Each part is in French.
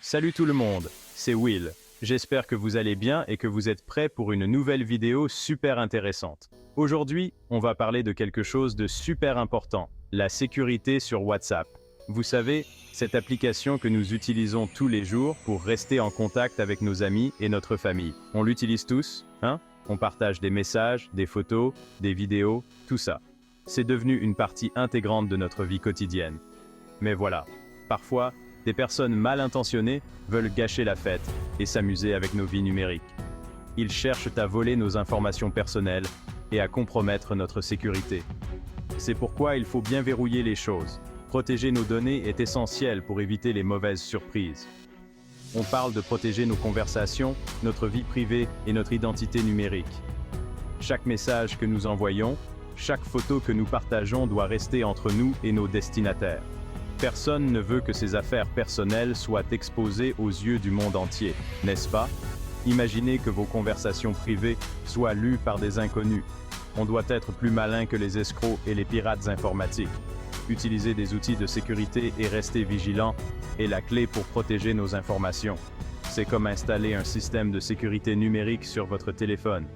Salut tout le monde, c'est Will. J'espère que vous allez bien et que vous êtes prêts pour une nouvelle vidéo super intéressante. Aujourd'hui, on va parler de quelque chose de super important, la sécurité sur WhatsApp. Vous savez, cette application que nous utilisons tous les jours pour rester en contact avec nos amis et notre famille. On l'utilise tous, hein? On partage des messages, des photos, des vidéos, tout ça. C'est devenu une partie intégrante de notre vie quotidienne. Mais voilà, parfois, des personnes mal intentionnées veulent gâcher la fête et s'amuser avec nos vies numériques. Ils cherchent à voler nos informations personnelles et à compromettre notre sécurité. C'est pourquoi il faut bien verrouiller les choses. Protéger nos données est essentiel pour éviter les mauvaises surprises. On parle de protéger nos conversations, notre vie privée et notre identité numérique. Chaque message que nous envoyons, chaque photo que nous partageons doit rester entre nous et nos destinataires. Personne ne veut que ses affaires personnelles soient exposées aux yeux du monde entier, n'est-ce pas? Imaginez que vos conversations privées soient lues par des inconnus. On doit être plus malin que les escrocs et les pirates informatiques. Utiliser des outils de sécurité et rester vigilant est la clé pour protéger nos informations. C'est comme installer un système de sécurité numérique sur votre téléphone.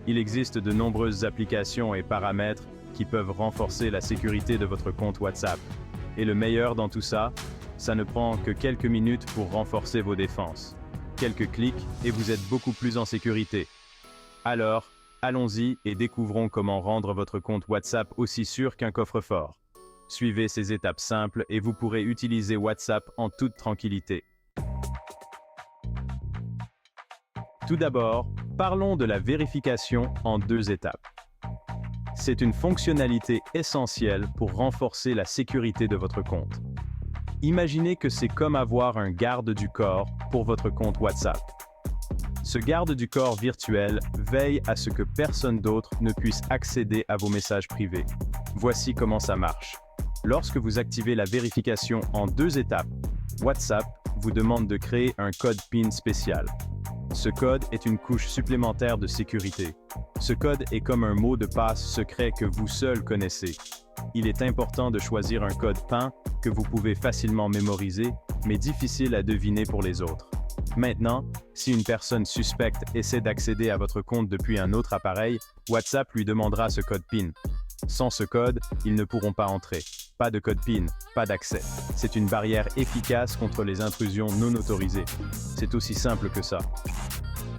Il existe de nombreuses applications et paramètres qui peuvent renforcer la sécurité de votre compte WhatsApp. Et le meilleur dans tout ça, ça ne prend que quelques minutes pour renforcer vos défenses. Quelques clics et vous êtes beaucoup plus en sécurité. Alors, allons-y et découvrons comment rendre votre compte WhatsApp aussi sûr qu'un coffre-fort. Suivez ces étapes simples et vous pourrez utiliser WhatsApp en toute tranquillité. Tout d'abord, parlons de la vérification en 2 étapes. C'est une fonctionnalité essentielle pour renforcer la sécurité de votre compte. Imaginez que c'est comme avoir un garde du corps pour votre compte WhatsApp. Ce garde du corps virtuel veille à ce que personne d'autre ne puisse accéder à vos messages privés. Voici comment ça marche. Lorsque vous activez la vérification en 2 étapes, WhatsApp vous demande de créer un code PIN spécial. Ce code est une couche supplémentaire de sécurité. Ce code est comme un mot de passe secret que vous seul connaissez. Il est important de choisir un code PIN que vous pouvez facilement mémoriser, mais difficile à deviner pour les autres. Maintenant, si une personne suspecte essaie d'accéder à votre compte depuis un autre appareil, WhatsApp lui demandera ce code PIN. Sans ce code, ils ne pourront pas entrer. Pas de code PIN, pas d'accès. C'est une barrière efficace contre les intrusions non autorisées. C'est aussi simple que ça.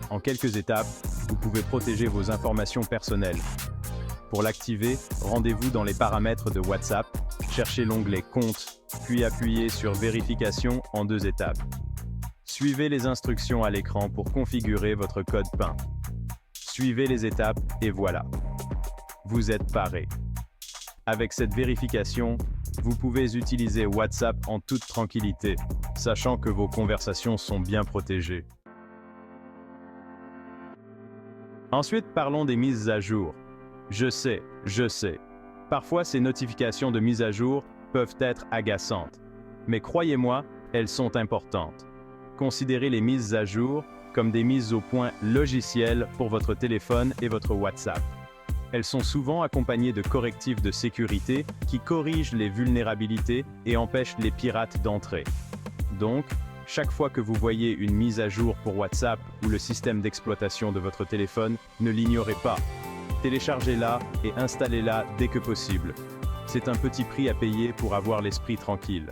En quelques étapes, vous pouvez protéger vos informations personnelles. Pour l'activer, rendez-vous dans les paramètres de WhatsApp, cherchez l'onglet Compte, puis appuyez sur Vérification en 2 étapes. Suivez les instructions à l'écran pour configurer votre code PIN. Suivez les étapes et voilà. Vous êtes paré. Avec cette vérification, vous pouvez utiliser WhatsApp en toute tranquillité, sachant que vos conversations sont bien protégées. Ensuite, parlons des mises à jour. Je sais. Parfois, ces notifications de mise à jour peuvent être agaçantes. Mais croyez-moi, elles sont importantes. Considérez les mises à jour comme des mises au point logicielles pour votre téléphone et votre WhatsApp. Elles sont souvent accompagnées de correctifs de sécurité qui corrigent les vulnérabilités et empêchent les pirates d'entrer. Donc, chaque fois que vous voyez une mise à jour pour WhatsApp ou le système d'exploitation de votre téléphone, ne l'ignorez pas. Téléchargez-la et installez-la dès que possible. C'est un petit prix à payer pour avoir l'esprit tranquille.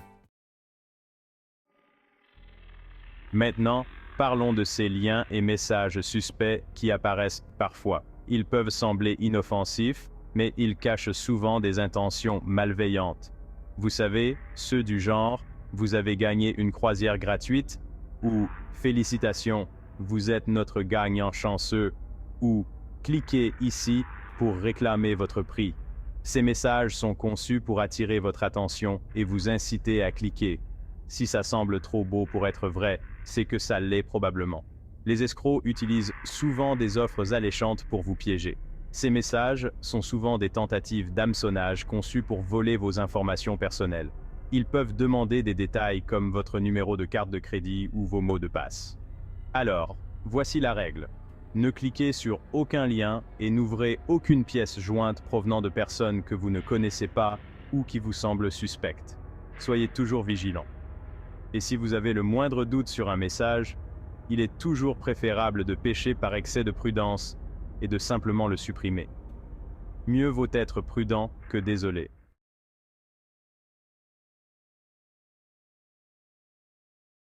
Maintenant, parlons de ces liens et messages suspects qui apparaissent parfois. Ils peuvent sembler inoffensifs, mais ils cachent souvent des intentions malveillantes. Vous savez, ceux du genre « Vous avez gagné une croisière gratuite » ou « Félicitations, vous êtes notre gagnant chanceux » ou « Cliquez ici pour réclamer votre prix ». Ces messages sont conçus pour attirer votre attention et vous inciter à cliquer. Si ça semble trop beau pour être vrai, c'est que ça l'est probablement. Les escrocs utilisent souvent des offres alléchantes pour vous piéger. Ces messages sont souvent des tentatives d'hameçonnage conçues pour voler vos informations personnelles. Ils peuvent demander des détails comme votre numéro de carte de crédit ou vos mots de passe. Alors, voici la règle. Ne cliquez sur aucun lien et n'ouvrez aucune pièce jointe provenant de personnes que vous ne connaissez pas ou qui vous semblent suspectes. Soyez toujours vigilants. Et si vous avez le moindre doute sur un message, il est toujours préférable de pécher par excès de prudence et de simplement le supprimer. Mieux vaut être prudent que désolé.